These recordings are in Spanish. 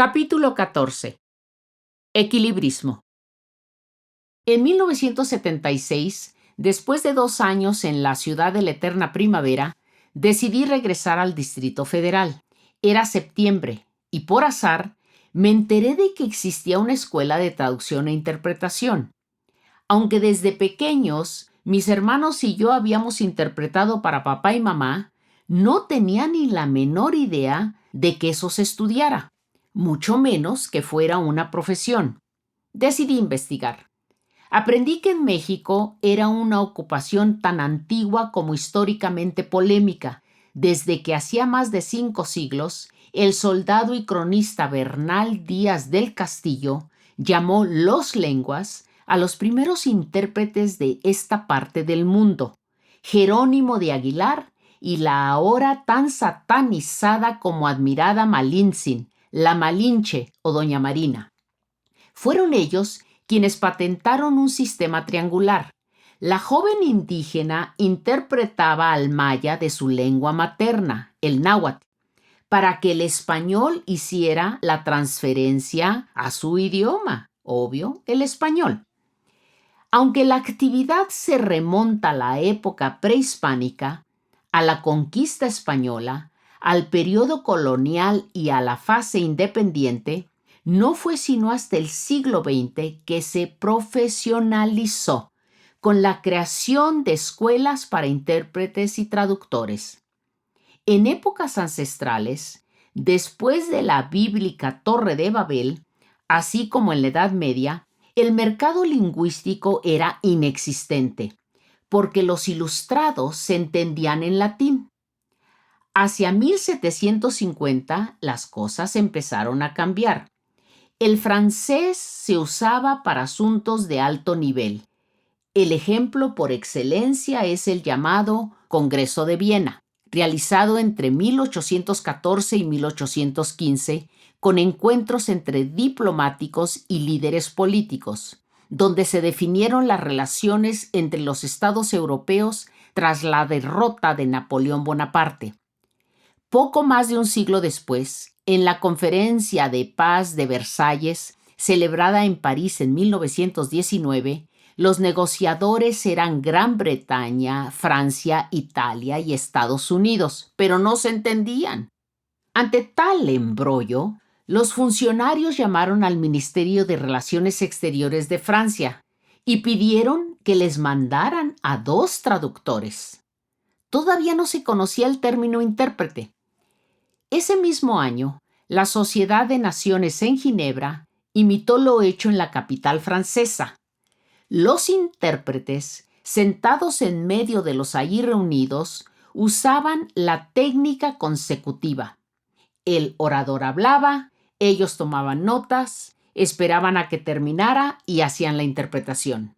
Capítulo 14. Equilibrismo. En 1976, después de 2 años en la ciudad de la eterna primavera, decidí regresar al Distrito Federal. Era septiembre y por azar me enteré de que existía una escuela de traducción e interpretación. Aunque desde pequeños mis hermanos y yo habíamos interpretado para papá y mamá, no tenía ni la menor idea de que eso se estudiara, mucho menos que fuera una profesión. Decidí investigar. Aprendí que en México era una ocupación tan antigua como históricamente polémica, desde que hacía más de 5 siglos el soldado y cronista Bernal Díaz del Castillo llamó los lenguas a los primeros intérpretes de esta parte del mundo, Jerónimo de Aguilar y la ahora tan satanizada como admirada Malintzin, la Malinche o Doña Marina. Fueron ellos quienes patentaron un sistema triangular. La joven indígena interpretaba al maya de su lengua materna, el náhuatl, para que el español hiciera la transferencia a su idioma, obvio, el español. Aunque la actividad se remonta a la época prehispánica, a la conquista española, al periodo colonial y a la fase independiente, no fue sino hasta el siglo XX que se profesionalizó con la creación de escuelas para intérpretes y traductores. En épocas ancestrales, después de la bíblica Torre de Babel, así como en la Edad Media, el mercado lingüístico era inexistente, porque los ilustrados se entendían en latín. Hacia 1750 las cosas empezaron a cambiar. El francés se usaba para asuntos de alto nivel. El ejemplo por excelencia es el llamado Congreso de Viena, realizado entre 1814 y 1815, con encuentros entre diplomáticos y líderes políticos, donde se definieron las relaciones entre los estados europeos tras la derrota de Napoleón Bonaparte. Poco más de un siglo después, en la Conferencia de Paz de Versalles, celebrada en París en 1919, los negociadores eran Gran Bretaña, Francia, Italia y Estados Unidos, pero no se entendían. Ante tal embrollo, los funcionarios llamaron al Ministerio de Relaciones Exteriores de Francia y pidieron que les mandaran a 2 traductores. Todavía no se conocía el término intérprete. Ese mismo año, la Sociedad de Naciones en Ginebra imitó lo hecho en la capital francesa. Los intérpretes, sentados en medio de los allí reunidos, usaban la técnica consecutiva. El orador hablaba, ellos tomaban notas, esperaban a que terminara y hacían la interpretación.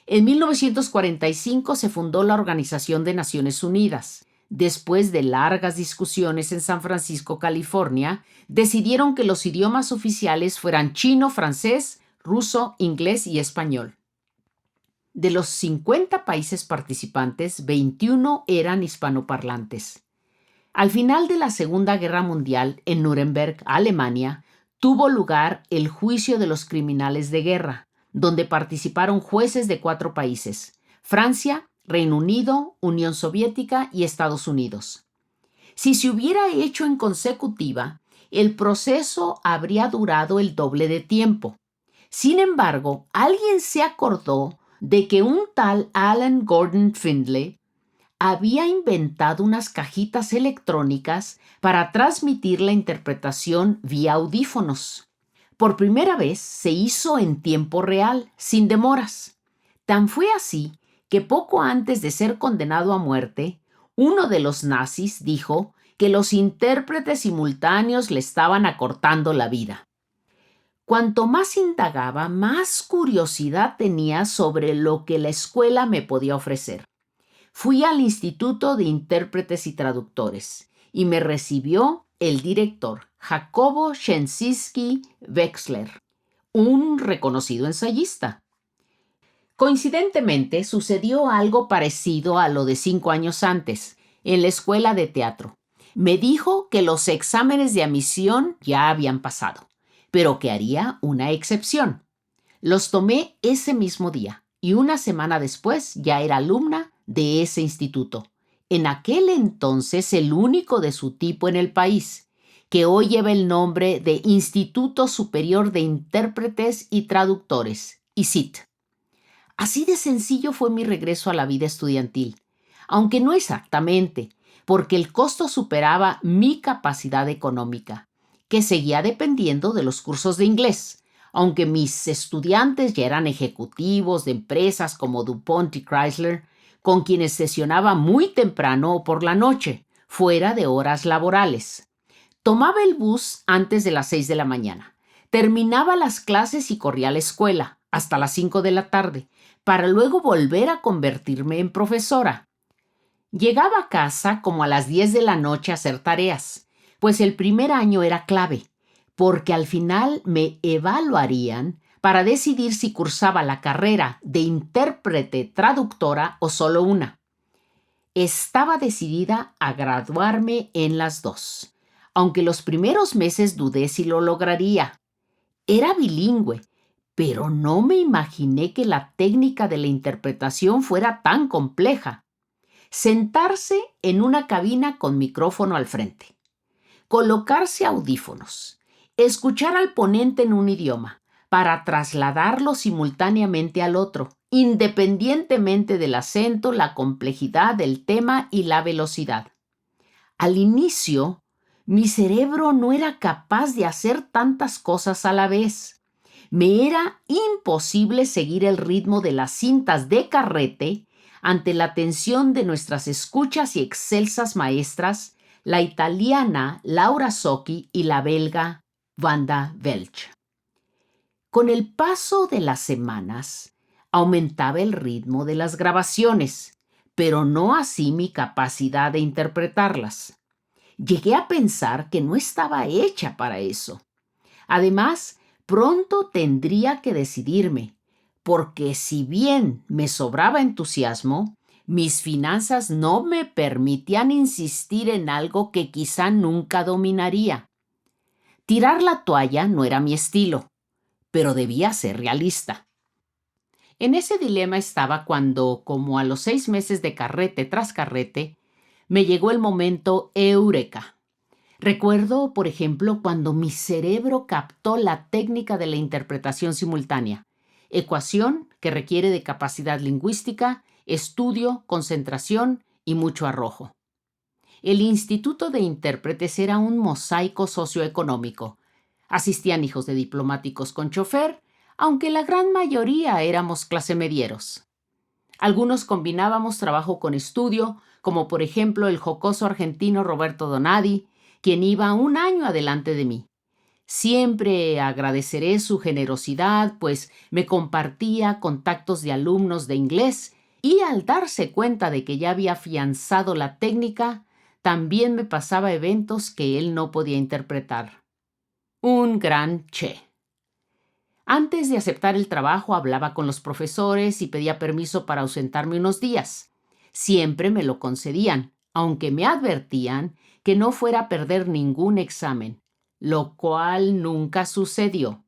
En 1945 se fundó la Organización de Naciones Unidas. Después de largas discusiones en San Francisco, California, decidieron que los idiomas oficiales fueran chino, francés, ruso, inglés y español. De los 50 países participantes, 21 eran hispanoparlantes. Al final de la Segunda Guerra Mundial, en Nuremberg, Alemania, tuvo lugar el juicio de los criminales de guerra, donde participaron jueces de 4 países: Francia, Reino Unido, Unión Soviética y Estados Unidos. Si se hubiera hecho en consecutiva, el proceso habría durado el doble de tiempo. Sin embargo, alguien se acordó de que un tal Alan Gordon Findlay había inventado unas cajitas electrónicas para transmitir la interpretación vía audífonos. Por primera vez se hizo en tiempo real, sin demoras. Tan fue así que poco antes de ser condenado a muerte, uno de los nazis dijo que los intérpretes simultáneos le estaban acortando la vida. Cuanto más indagaba, más curiosidad tenía sobre lo que la escuela me podía ofrecer. Fui al Instituto de Intérpretes y Traductores y me recibió el director, Jacobo Szynski Wexler, un reconocido ensayista. Coincidentemente, sucedió algo parecido a lo de 5 años antes, en la escuela de teatro. Me dijo que los exámenes de admisión ya habían pasado, pero que haría una excepción. Los tomé ese mismo día y una semana después ya era alumna de ese instituto. En aquel entonces el único de su tipo en el país, que hoy lleva el nombre de Instituto Superior de Intérpretes y Traductores, ISIT. Así de sencillo fue mi regreso a la vida estudiantil, aunque no exactamente, porque el costo superaba mi capacidad económica, que seguía dependiendo de los cursos de inglés, aunque mis estudiantes ya eran ejecutivos de empresas como DuPont y Chrysler, con quienes sesionaba muy temprano o por la noche, fuera de horas laborales. Tomaba el bus antes de las 6 de la mañana. Terminaba las clases y corría a la escuela hasta las 5 de la tarde, para luego volver a convertirme en profesora. Llegaba a casa como a las 10 de la noche a hacer tareas, pues el primer año era clave, porque al final me evaluarían para decidir si cursaba la carrera de intérprete traductora o solo una. Estaba decidida a graduarme en las dos, aunque los primeros meses dudé si lo lograría. Era bilingüe, pero no me imaginé que la técnica de la interpretación fuera tan compleja. Sentarse en una cabina con micrófono al frente, colocarse audífonos, escuchar al ponente en un idioma para trasladarlo simultáneamente al otro, independientemente del acento, la complejidad del tema y la velocidad. Al inicio, mi cerebro no era capaz de hacer tantas cosas a la vez. Me era imposible seguir el ritmo de las cintas de carrete ante la atención de nuestras escuchas y excelsas maestras, la italiana Laura Socchi y la belga Wanda Welch. Con el paso de las semanas, aumentaba el ritmo de las grabaciones, pero no así mi capacidad de interpretarlas. Llegué a pensar que no estaba hecha para eso. Además, pronto tendría que decidirme, porque si bien me sobraba entusiasmo, mis finanzas no me permitían insistir en algo que quizá nunca dominaría. Tirar la toalla no era mi estilo, pero debía ser realista. En ese dilema estaba cuando, como a los 6 meses de carrete tras carrete, me llegó el momento eureka. Recuerdo, por ejemplo, cuando mi cerebro captó la técnica de la interpretación simultánea, ecuación que requiere de capacidad lingüística, estudio, concentración y mucho arrojo. El Instituto de Intérpretes era un mosaico socioeconómico. Asistían hijos de diplomáticos con chofer, aunque la gran mayoría éramos clase medieros. Algunos combinábamos trabajo con estudio, como por ejemplo el jocoso argentino Roberto Donadi, quien iba un año adelante de mí. Siempre agradeceré su generosidad, pues me compartía contactos de alumnos de inglés y al darse cuenta de que ya había afianzado la técnica, también me pasaba eventos que él no podía interpretar. Un gran che. Antes de aceptar el trabajo hablaba con los profesores y pedía permiso para ausentarme unos días. Siempre me lo concedían, aunque me advertían que no fuera a perder ningún examen, lo cual nunca sucedió.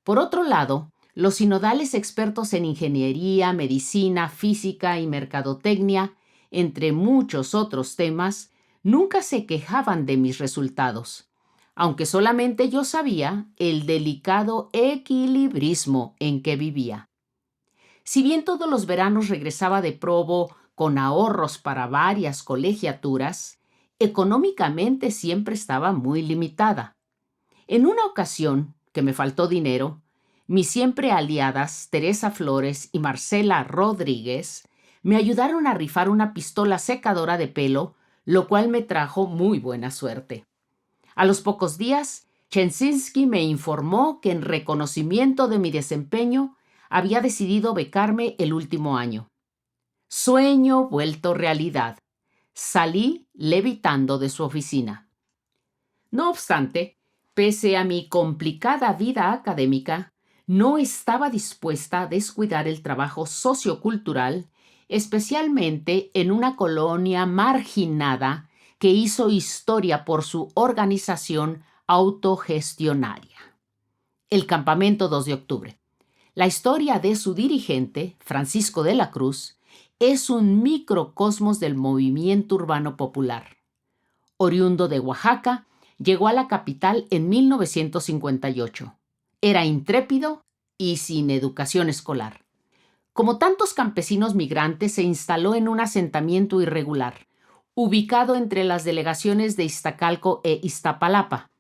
Por otro lado, los sinodales expertos en ingeniería, medicina, física y mercadotecnia, entre muchos otros temas, nunca se quejaban de mis resultados, aunque solamente yo sabía el delicado equilibrismo en que vivía. Si bien todos los veranos regresaba de probo con ahorros para varias colegiaturas, económicamente siempre estaba muy limitada. En una ocasión, que me faltó dinero, mis siempre aliadas Teresa Flores y Marcela Rodríguez me ayudaron a rifar una pistola secadora de pelo, lo cual me trajo muy buena suerte. A los pocos días, Chensinski me informó que en reconocimiento de mi desempeño había decidido becarme el último año. Sueño vuelto realidad. Salí levitando de su oficina. No obstante, pese a mi complicada vida académica, no estaba dispuesta a descuidar el trabajo sociocultural, especialmente en una colonia marginada que hizo historia por su organización autogestionaria. El Campamento 2 de Octubre. La historia de su dirigente, Francisco de la Cruz, es un microcosmos del movimiento urbano popular. Oriundo de Oaxaca, llegó a la capital en 1958. Era intrépido y sin educación escolar. Como tantos campesinos migrantes, se instaló en un asentamiento irregular, ubicado entre las delegaciones de Iztacalco e Iztapalapa.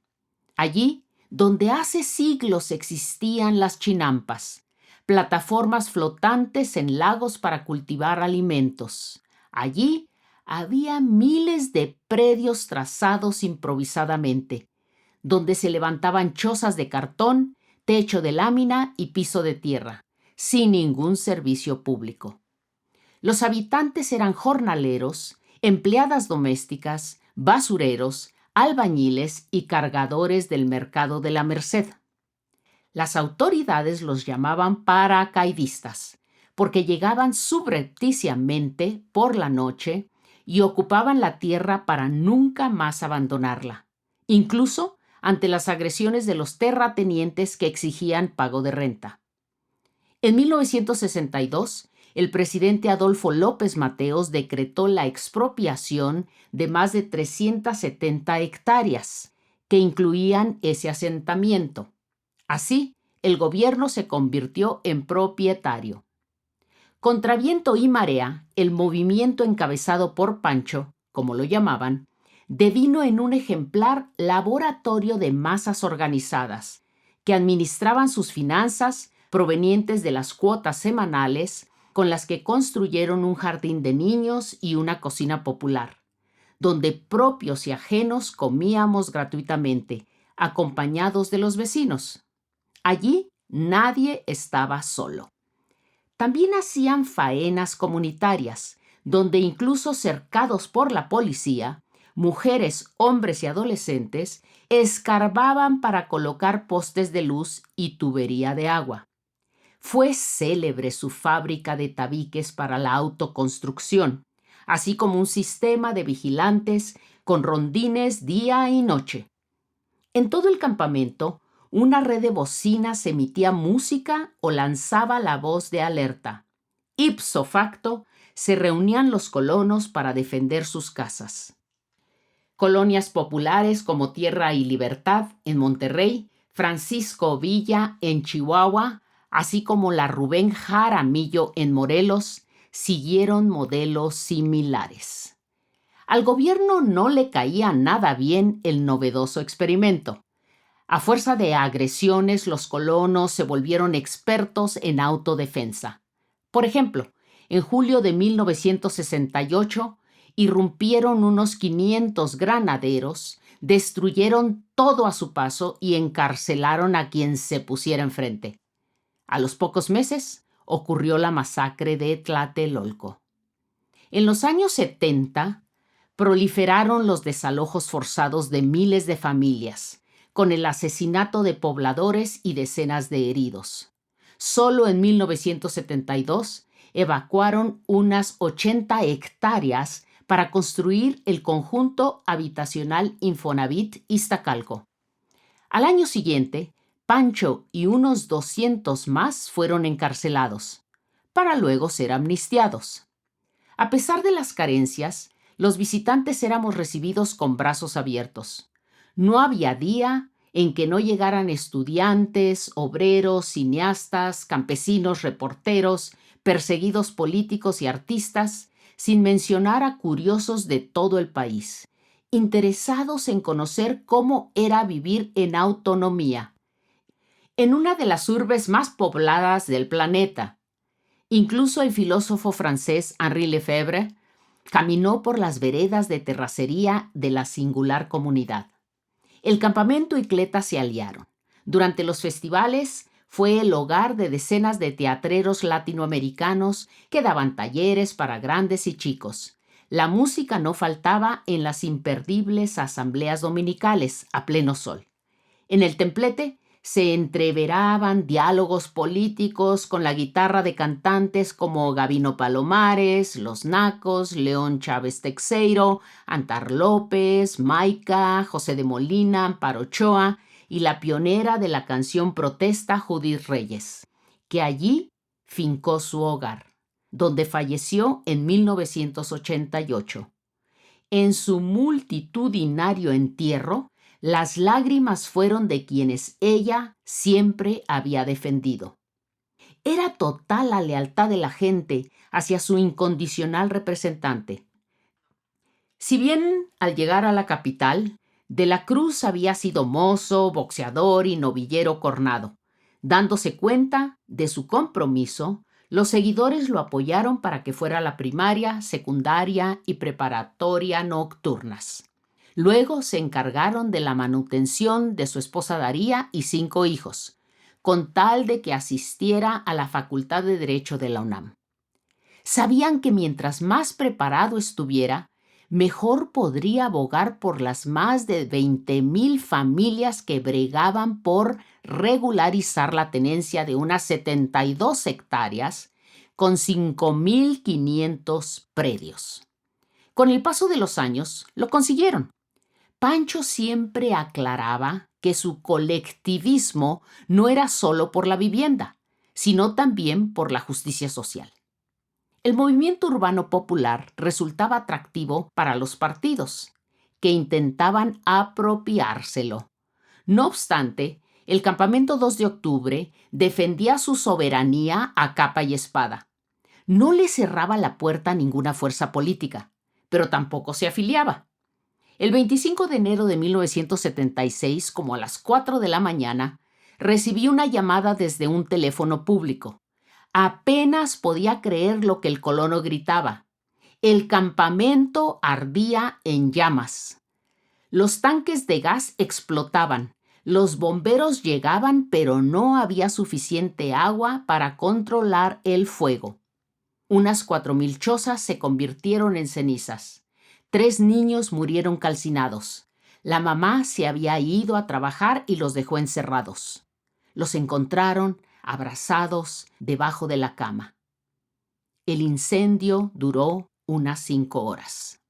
Allí, donde hace siglos existían las chinampas, plataformas flotantes en lagos para cultivar alimentos. Allí había miles de predios trazados improvisadamente, donde se levantaban chozas de cartón, techo de lámina y piso de tierra, sin ningún servicio público. Los habitantes eran jornaleros, empleadas domésticas, basureros, albañiles y cargadores del mercado de la Merced. Las autoridades los llamaban paracaidistas, porque llegaban subrepticiamente por la noche y ocupaban la tierra para nunca más abandonarla, incluso ante las agresiones de los terratenientes que exigían pago de renta. En 1962, el presidente Adolfo López Mateos decretó la expropiación de más de 370 hectáreas, que incluían ese asentamiento. Así, el gobierno se convirtió en propietario. Contra viento y marea, el movimiento encabezado por Pancho, como lo llamaban, devino en un ejemplar laboratorio de masas organizadas, que administraban sus finanzas provenientes de las cuotas semanales con las que construyeron un jardín de niños y una cocina popular, donde propios y ajenos comíamos gratuitamente, acompañados de los vecinos. Allí nadie estaba solo. También hacían faenas comunitarias, donde incluso cercados por la policía, mujeres, hombres y adolescentes escarbaban para colocar postes de luz y tubería de agua. Fue célebre su fábrica de tabiques para la autoconstrucción, así como un sistema de vigilantes con rondines día y noche. En todo el campamento, una red de bocinas emitía música o lanzaba la voz de alerta. Ipso facto, se reunían los colonos para defender sus casas. Colonias populares como Tierra y Libertad en Monterrey, Francisco Villa en Chihuahua, así como la Rubén Jaramillo en Morelos, siguieron modelos similares. Al gobierno no le caía nada bien el novedoso experimento. A fuerza de agresiones, los colonos se volvieron expertos en autodefensa. Por ejemplo, en julio de 1968, irrumpieron unos 500 granaderos, destruyeron todo a su paso y encarcelaron a quien se pusiera enfrente. A los pocos meses, ocurrió la masacre de Tlatelolco. En los años 70, proliferaron los desalojos forzados de miles de familias, con el asesinato de pobladores y decenas de heridos. Solo en 1972 evacuaron unas 80 hectáreas para construir el conjunto habitacional Infonavit Iztacalco. Al año siguiente, Pancho y unos 200 más fueron encarcelados, para luego ser amnistiados. A pesar de las carencias, los visitantes éramos recibidos con brazos abiertos. No había día en que no llegaran estudiantes, obreros, cineastas, campesinos, reporteros, perseguidos políticos y artistas, sin mencionar a curiosos de todo el país, interesados en conocer cómo era vivir en autonomía, en una de las urbes más pobladas del planeta. Incluso el filósofo francés Henri Lefebvre caminó por las veredas de terracería de la singular comunidad. El campamento y Cleta se aliaron. Durante los festivales fue el hogar de decenas de teatreros latinoamericanos que daban talleres para grandes y chicos. La música no faltaba en las imperdibles asambleas dominicales a pleno sol. En el templete Se entreveraban diálogos políticos con la guitarra de cantantes como Gabino Palomares, Los Nacos, León Chávez Texeiro, Antar López, Maica, José de Molina, Amparo Ochoa y la pionera de la canción protesta Judith Reyes, que allí fincó su hogar, donde falleció en 1988. En su multitudinario entierro, las lágrimas fueron de quienes ella siempre había defendido. Era total la lealtad de la gente hacia su incondicional representante. Si bien, al llegar a la capital, De la Cruz había sido mozo, boxeador y novillero cornado, dándose cuenta de su compromiso, los seguidores lo apoyaron para que fuera a la primaria, secundaria y preparatoria nocturnas. Luego se encargaron de la manutención de su esposa Daría y 5 hijos, con tal de que asistiera a la Facultad de Derecho de la UNAM. Sabían que mientras más preparado estuviera, mejor podría abogar por las más de 20,000 familias que bregaban por regularizar la tenencia de unas 72 hectáreas con 5,500 predios. Con el paso de los años, lo consiguieron. Pancho siempre aclaraba que su colectivismo no era solo por la vivienda, sino también por la justicia social. El movimiento urbano popular resultaba atractivo para los partidos, que intentaban apropiárselo. No obstante, el Campamento 2 de Octubre defendía su soberanía a capa y espada. No le cerraba la puerta a ninguna fuerza política, pero tampoco se afiliaba. El 25 de enero de 1976, como a las 4 de la mañana, recibí una llamada desde un teléfono público. Apenas podía creer lo que el colono gritaba. El campamento ardía en llamas. Los tanques de gas explotaban. Los bomberos llegaban, pero no había suficiente agua para controlar el fuego. Unas 4,000 chozas se convirtieron en cenizas. 3 niños murieron calcinados. La mamá se había ido a trabajar y los dejó encerrados. Los encontraron abrazados debajo de la cama. El incendio duró unas 5 horas.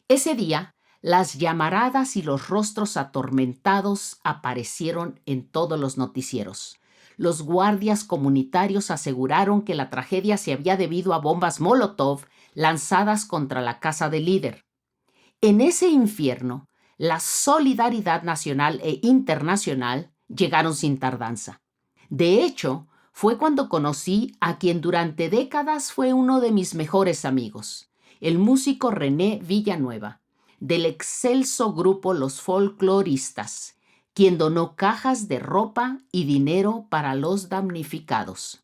Ese día, las llamaradas y los rostros atormentados aparecieron en todos los noticieros. Los guardias comunitarios aseguraron que la tragedia se había debido a bombas Molotov lanzadas contra la casa del líder. En ese infierno, la solidaridad nacional e internacional llegaron sin tardanza. De hecho, fue cuando conocí a quien durante décadas fue uno de mis mejores amigos, el músico René Villanueva, del excelso grupo Los Folcloristas, quien donó cajas de ropa y dinero para los damnificados.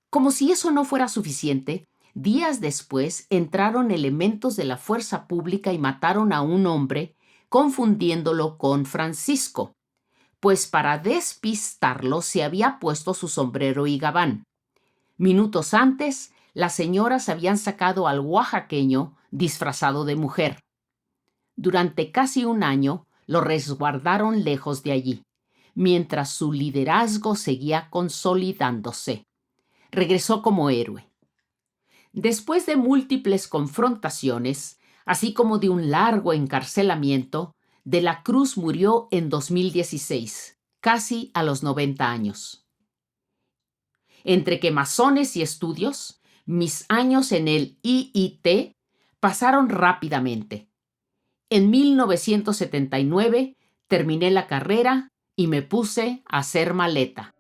Como si eso no fuera suficiente, días después entraron elementos de la fuerza pública y mataron a un hombre, confundiéndolo con Francisco, pues para despistarlo se había puesto su sombrero y gabán. Minutos antes, las señoras habían sacado al oaxaqueño disfrazado de mujer. Durante casi un año lo resguardaron lejos de allí, mientras su liderazgo seguía consolidándose. Regresó como héroe. Después de múltiples confrontaciones, así como de un largo encarcelamiento, De la Cruz murió en 2016, casi a los 90 años. Entre quemazones y estudios, mis años en el IIT pasaron rápidamente. En 1979 terminé la carrera y me puse a hacer maleta.